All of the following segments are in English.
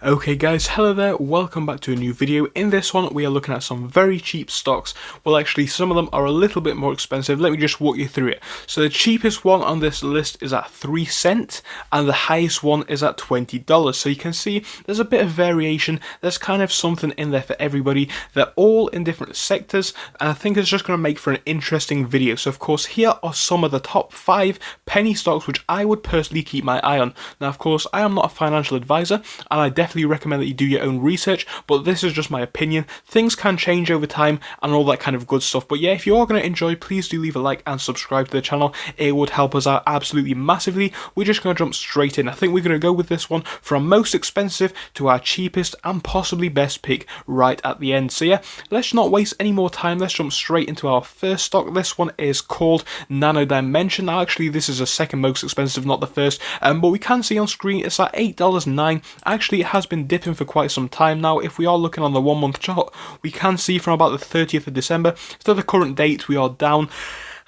Okay guys, hello there, welcome back to a new video. In this one we are looking at some very cheap stocks. Well, actually some of them are a little bit more expensive. Let me just walk you through it. So the cheapest one on this list is at 3 cents and the highest one is at $20. So you can see there's a bit of variation. There's kind of something in there for everybody. They're all in different sectors and I think it's just going to make for an interesting video. So of course here are some of the top 5 penny stocks which I would personally keep my eye on. Now of course I am not a financial advisor and I definitely recommend that you do your own research, but this is just my opinion. Things can change over time and all that kind of good stuff. But yeah, if you are going to enjoy, please do leave a like and subscribe to the channel. It would help us out absolutely massively. We're just going to jump straight in. I think we're going to go with this one from most expensive to our cheapest and possibly best pick right at the end. So yeah, let's not waste any more time. Let's jump straight into our first stock. This one is called Nano Dimension. Now actually this is the second most expensive, not the first, but we can see on screen it's at $8.09. Actually it has been dipping for quite some time now. If we are looking on the 1 month chart, we can see from about the 30th of December to the current date we are down.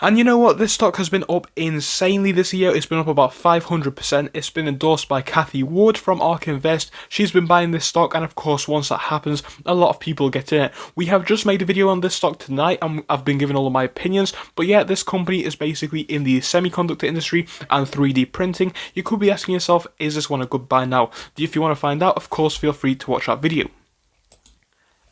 And you know what, this stock has been up insanely this year. It's been up about 500%. It's been endorsed by Kathy Wood from ARK Invest. She's been buying this stock, and of course once that happens a lot of people get in it. We have just made a video on this stock tonight and I've been giving all of my opinions, but yeah, this company is basically in the semiconductor industry and 3D printing. You could be asking yourself, is this one a good buy now? If you want to find out, of course feel free to watch that video.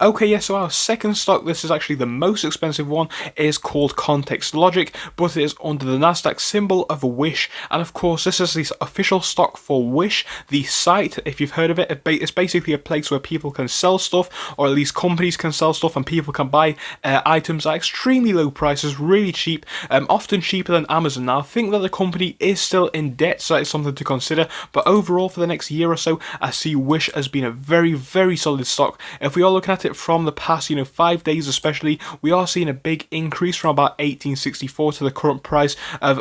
Okay, yeah, so our second stock, this is actually the most expensive one, is called Context Logic, but it is under the Nasdaq symbol of Wish, and of course this is the official stock for Wish, the site. If you've heard of it, it's basically a place where people can sell stuff, or at least companies can sell stuff, and people can buy items at extremely low prices, really cheap, often cheaper than Amazon. Now, I think that the company is still in debt, so that is something to consider, but overall for the next year or so, I see Wish as being a very, very solid stock. If we are looking at it from the past 5 days especially, we are seeing a big increase from about 1864 to the current price of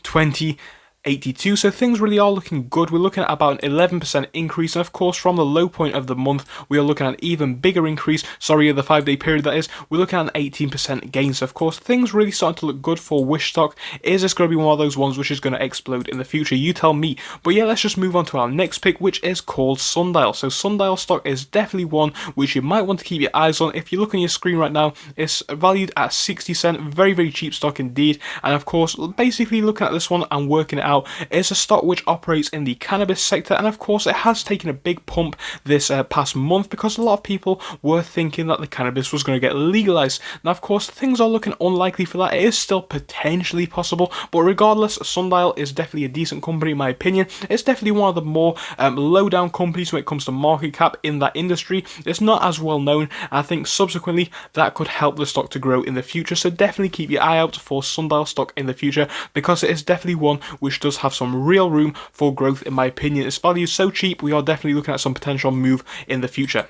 2082. So things really are looking good. We're looking at about an 11% increase, and of course from the low point of the month we are looking at an even bigger increase, of the 5 day period that is, we're looking at an 18% gain. So of course things really starting to look good for Wish stock. Is this going to be one of those ones which is going to explode in the future? You tell me. But yeah, let's just move on to our next pick, which is called Sundial. So Sundial stock is definitely one which you might want to keep your eyes on. If you look on your screen right now, it's valued at 60 cents, very, very cheap stock indeed. And of course basically looking at this one and working it out, it's a stock which operates in the cannabis sector, and of course it has taken a big pump this past month because a lot of people were thinking that the cannabis was going to get legalized. Now of course things are looking unlikely for that. It is still potentially possible, but regardless, Sundial is definitely a decent company in my opinion. It's definitely one of the more low down companies when it comes to market cap in that industry. It's not as well known, and I think subsequently that could help the stock to grow in the future. So definitely keep your eye out for Sundial stock in the future because it is definitely one which does have some real room for growth in my opinion. Its value is so cheap, we are definitely looking at some potential move in the future.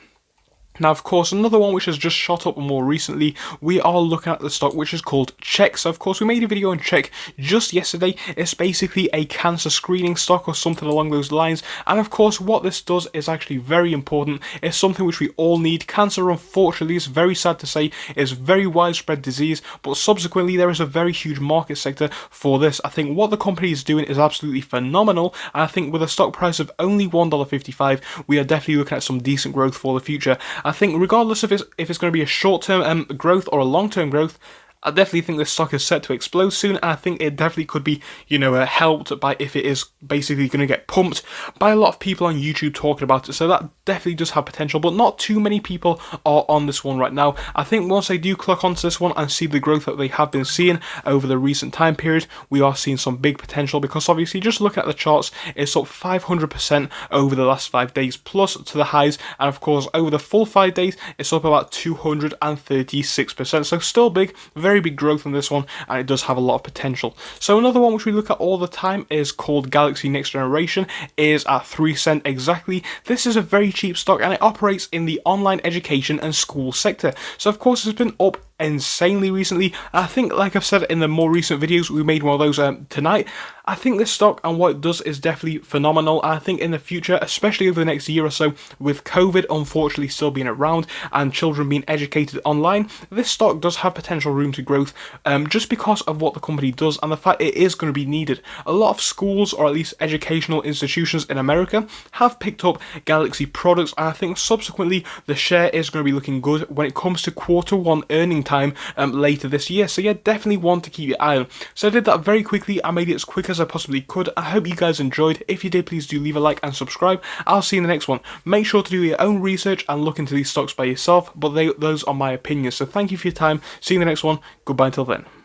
Now, of course, another one which has just shot up more recently, we are looking at the stock which is called Check. So, of course, we made a video on Check just yesterday. It's basically a cancer screening stock or something along those lines. And, of course, what this does is actually very important. It's something which we all need. Cancer, unfortunately, is very sad to say, is a very widespread disease. But subsequently, there is a very huge market sector for this. I think what the company is doing is absolutely phenomenal. And I think with a stock price of only $1.55, we are definitely looking at some decent growth for the future. I think regardless of if it's going to be a short-term growth or a long-term growth, I definitely think this stock is set to explode soon, and I think it definitely could be, helped by if it is basically going to get pumped by a lot of people on YouTube talking about it. So that definitely does have potential, but not too many people are on this one right now. I think once they do click onto this one and see the growth that they have been seeing over the recent time period, we are seeing some big potential because obviously just looking at the charts, it's up 500% over the last 5 days plus to the highs, and of course over the full 5 days, it's up about 236%. So still big, very big growth on this one, and it does have a lot of potential. So another one which we look at all the time is called Galaxy Next Generation, is at 3 cents exactly. This is a very cheap stock and it operates in the online education and school sector. So of course it's been up insanely recently. I think, like I've said in the more recent videos, we made one of those tonight. I think this stock and what it does is definitely phenomenal. I think in the future, especially over the next year or so, with COVID unfortunately still being around and children being educated online, this stock does have potential room to growth, just because of what the company does and the fact it is going to be needed. A lot of schools, or at least educational institutions in America, have picked up Galaxy products, and I think subsequently the share is going to be looking good when it comes to Q1 earning time later this year. So yeah, definitely one to keep your eye on. So I did that very quickly. I made it as quick as I possibly could. I hope you guys enjoyed. If you did, please do leave a like and subscribe. I'll see you in the next one. Make sure to do your own research and look into these stocks by yourself, but those are my opinions. So thank you for your time. See you in the next one. Goodbye until then.